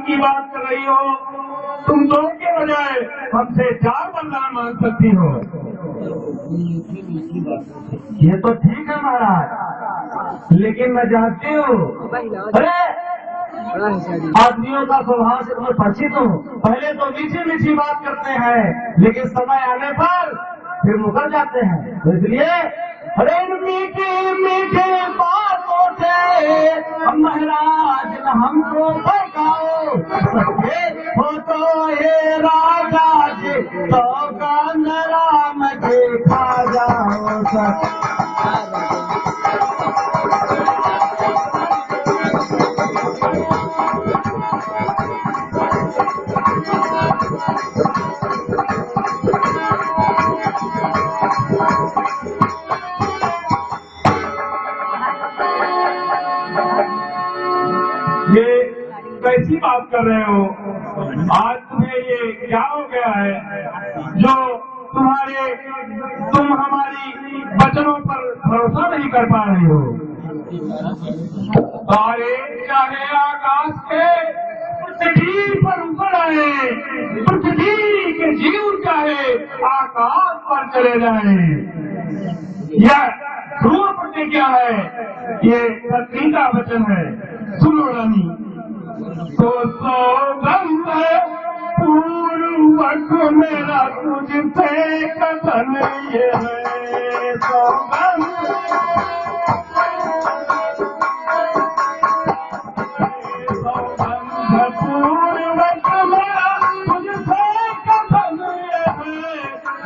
की बात कर रही हो, तुम दो के बजाय हमसे 4 वरदान मांग सकती हो। ये तो ठीक है महाराज, लेकिन मैं जानती हूँ, अरे आदमियों का स्वभाव से तुम्हें परिचित हूँ। पहले तो मीठी मीठी बात करते हैं, लेकिन समय आने पर फिर मुकर जाते हैं। तो इसलिए अरे मीठी मीठी बातों से महाराज न हमको भड़काओ, सच्चे हो तो ये राजा जी तो कान राम के खा जाओ सच। ये कैसी बात कर रहे हो? आज तुम्हें ये क्या हो गया है जो तुम हमारी वचनों पर भरोसा नहीं कर पा रही हो? तारे चाहे आकाश के पृथ्वी पर उतर आए, पृथ्वी के जीव चाहे आकाश पर चले जाए, यह ध्रुव प्रतिज्ञा है, ये पत्नी का वचन है। सुनो रानी, तो सौगंध पूर्वक मेरा तुझसे कथन ये है, सौगंध पूर्वक मेरा तुझसे कथन ये है,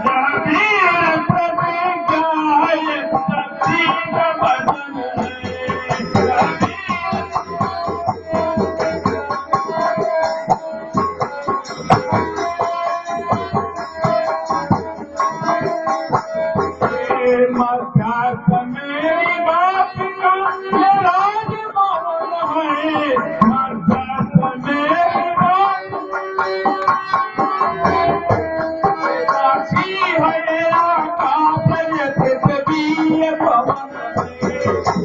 यह वीर प्रतिज्ञा ये सच्ची का वचन है। मेरी बात का ये राजमहल है, मर्दात मेरी बात साक्षी है आकाश ये पृथ्वी ये पवन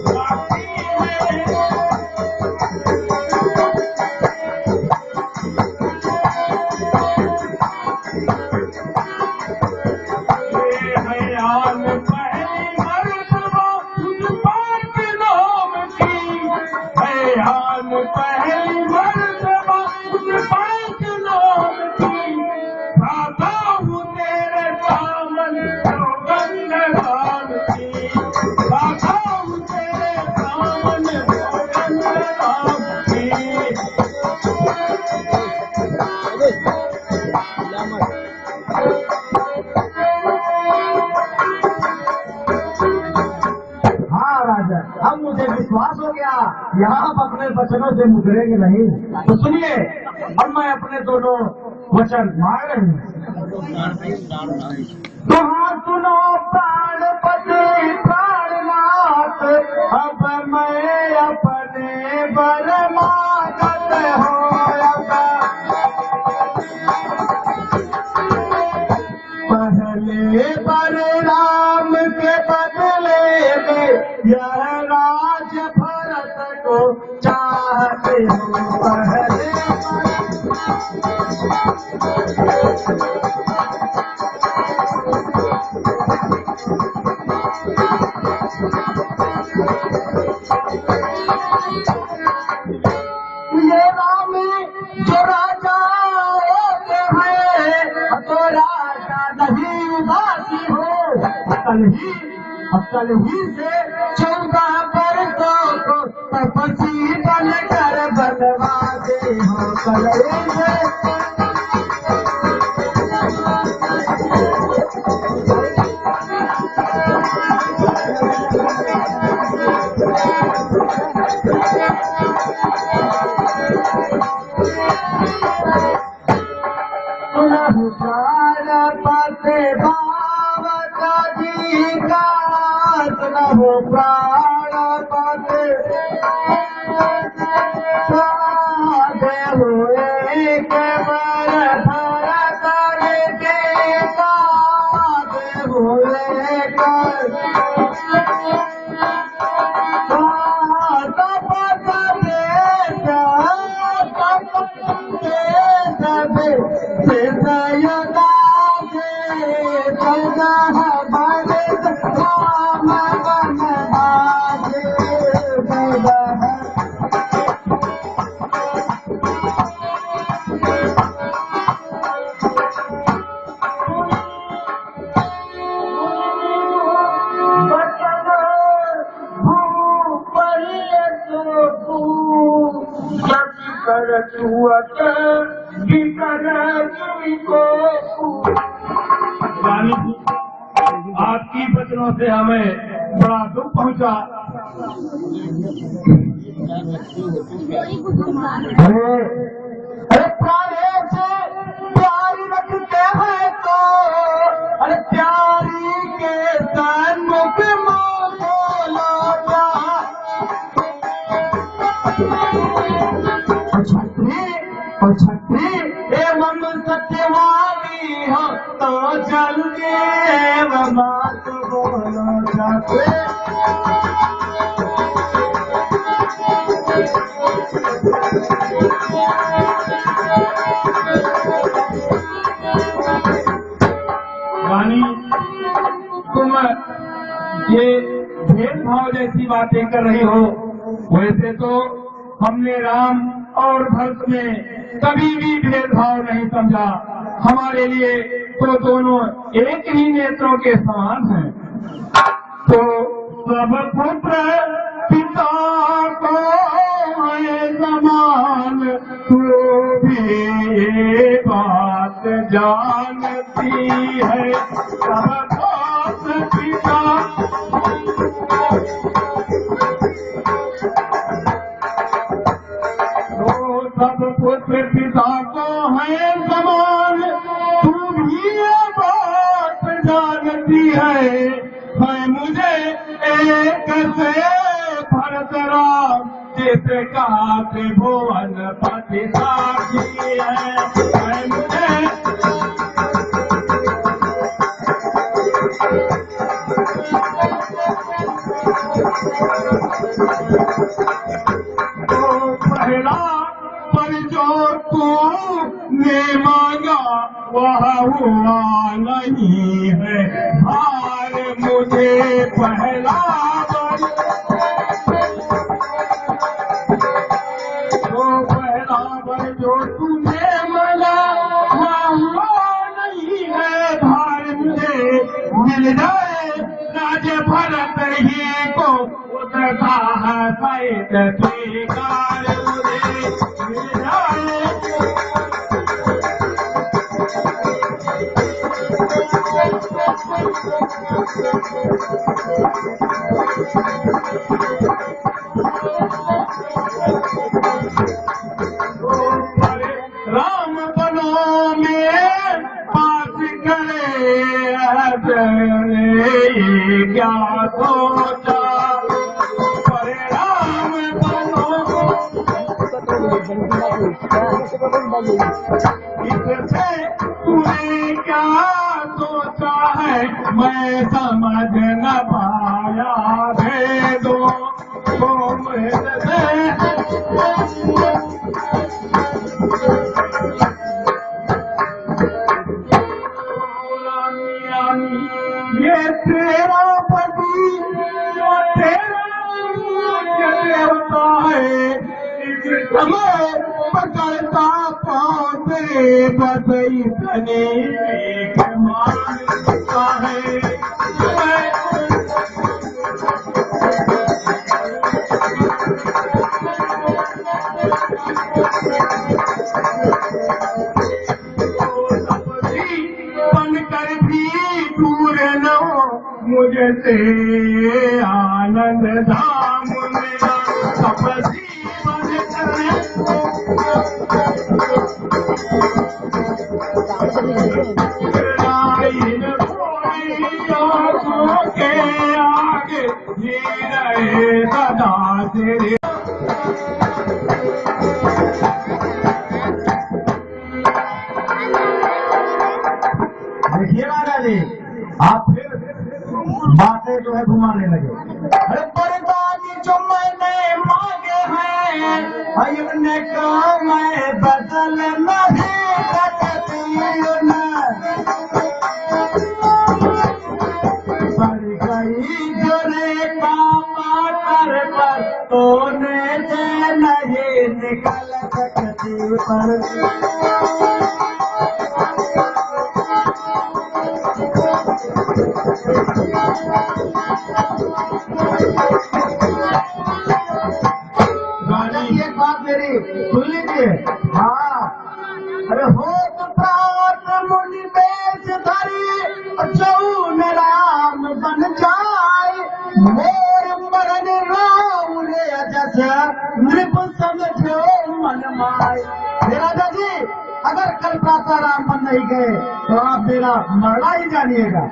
साक्षी है आन पहली मर्तबा तुझ पाक नाम की, है आन पहली मर्तबा तुझ पाक नाम की, खाता हूँ तेरे सामने सौगंध राम की, खाता हूँ तेरे सामने सौगंध राम की। हाँ राजा, अब मुझे विश्वास हो गया, यहाँ आप अपने वचनों से मुकरेंगे नहीं। तो सुनिए, अब मैं अपने दोनों वचन मांग रही हूँ। तो हाँ सुनो प्राणपति प्राणनाथ, अब मैं अपने बर मांगत हो, पहले बर राम के बदले में यह राज भरत को चाहते हो। पहले ये राम जो राजा होते हैं तो राजा नहीं उदासी हो। कल ही से 14 बरसों को तपस्वी बन कर बनवाते हो। कल ही से पाते भावता जी का, सुनहु प्राण पाते साधे हुए केवल धर करके साधे हुए कर रानी जी, आपकी वचनों से हमें बड़ा दुख पहुंचा। अरे प्यारे से प्यार रखते हैं तो अरे प्यारी के सन्मुख बोलो छत्री एवं सत्यवादी हो तो जल्दी एवं बात बोलो छत्री। रानी, तुम ये भेदभाव जैसी बातें कर रही हो, वैसे तो हमने राम और भरत में कभी भी भेदभाव नहीं समझा। हमारे लिए तो दोनों एक ही नेत्रों के समान हैं। तो सब पुत्र पिता को है समान, तू भी ये बात जानती है। सब पुत्र पिता सब पुत्र पिता को है समान, तू भी ये बात जानती है मुझे एक से भरत राम जिसे कहा त्रिभुवन पति साक्षी है मुझे। तो पहला पर जो तूने मांगा वह हुआ नहीं है भार मुझे पहला बर जो तूने मांगा वह हुआ नहीं है भार मुझे मिल जाए राज भरत ही को उसका है सहित स्वीकार मुझे मिल जाए। राम बनों में पास करे क्या सोचा पर राम बनों इससे तूने क्या सोचा है मैं समझ न पाया भेदों को मुझसे। ये तेरा पति जो तेरा देवता है इस समय पकड़ता पाँव तेरे बसई तने मानता है। बनकर भी दूर न हो मुझसे आनंद धाम मेरा तपसी बनकर के आगे जी रहे सदा तेरे। देखिए राजा जी, आप फिर बातें जो है घुमाने लगे। अरे बरदानी जो मैंने मांगे हैं अपने को मैं बदल नहीं सकती बढ़ गई जोरे का पाकर पर तोने से नहीं निकल सकती पर एक बात मेरी सुन लीजिए। हाँ, अरे हो तो प्रात मुनि बेच धरी जौन राम बन जाए मोर मरण राम रे जस नृप समझो मन माय। राजा जी, अगर कल प्रातः राम बन नहीं गए तो आप मेरा मरना ही जानिएगा।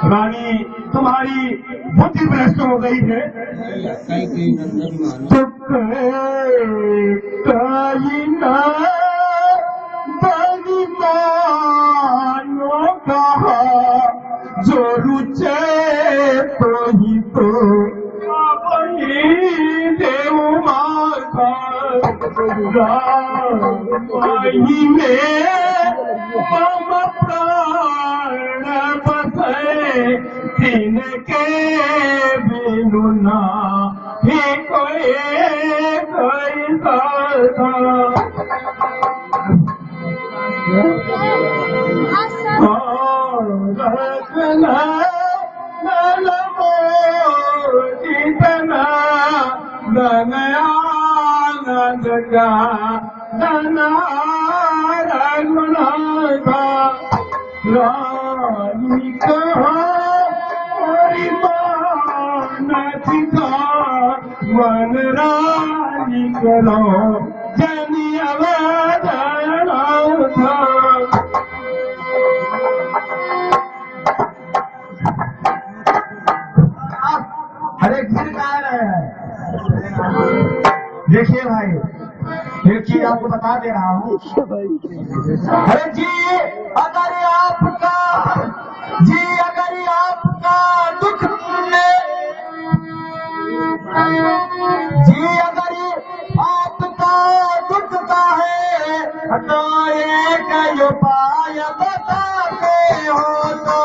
रानी, तुम्हारी बुद्धि भ्रष्ट हो गई है। बलिदानो कहा जो रुचे तो ही तो अपनी देव माता माही में मम प्राण बसे तिनके बिनु ना ही कोई आनंद का रानी कहा मन रानी करो जनिया था। अरे फिर कह रहे हैं। देखिए भाई, एक चीज आपको बता दे रहा हूँ। अरे जी अगर आपका दुख अगर आपका दुखता है तो एक उपाय बताते हो तो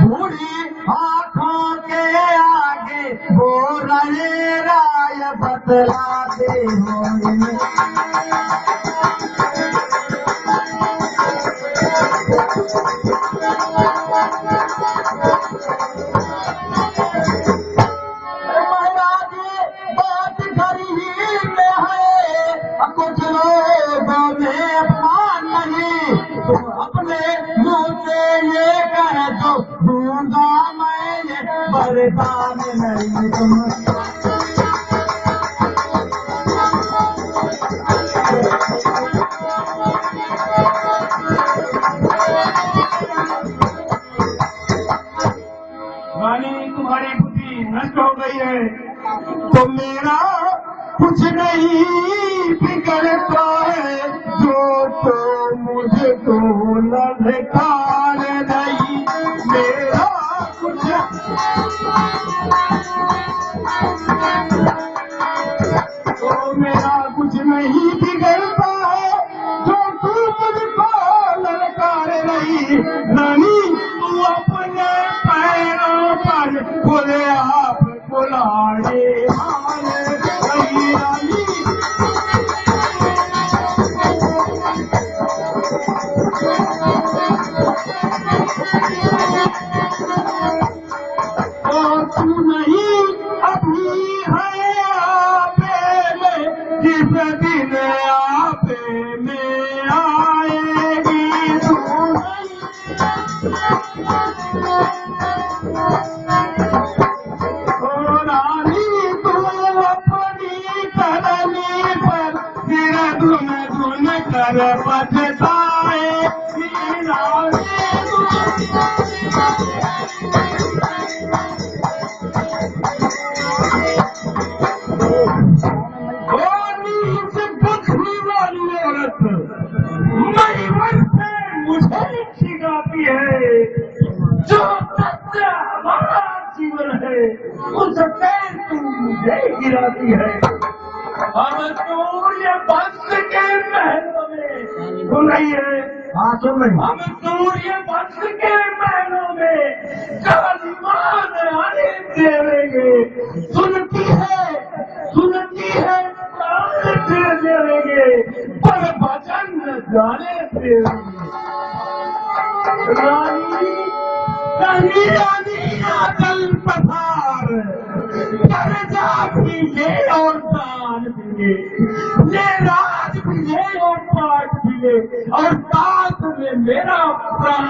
बूढ़ी आँखों के आगे वो रहे राय बतलाते हो। महाराज बात घर ही में है, कुछ लोगों में अपमान नहीं। तुम अपने मुंह से ये कह दो दूंगा मैं ये बरदान नहीं तुम। रानी, तुम्हारी बुद्धि नष्ट हो गई है तो मेरा कुछ नहीं बिगड़ता है जो तो मुझको ललकार नहीं। मेरा कुछ तो मेरा कुछ नहीं बिगड़ता है जो तू मुझको ललकार नहीं। रानी, तू अपने पैरों पर खुले आप बुलाए माने गई। रानी, और तू नहीं अभी है आपे में जिस दिन आपे में आएगी तू नहीं। रानी, तू अपनी करनी पर फिर धुन धुन कर पछताए। रानी, है, उस तेज तू मुझे गिराती है। हम सूर्य वंश के महलों में, सुन रही है? हाँ सुन रही। हम सूर्य वंश के महलों में केवल ईमान आने देवेंगे। सुनती है प्राण फिर देवेंगे, पर वचन जाने देवेंगे। रानी रानी रानी आदल पथार कर्जा भी ले और दान भी ले, ले राज भी ले और पाठ भी ले, और साथ में मेरा प्राण।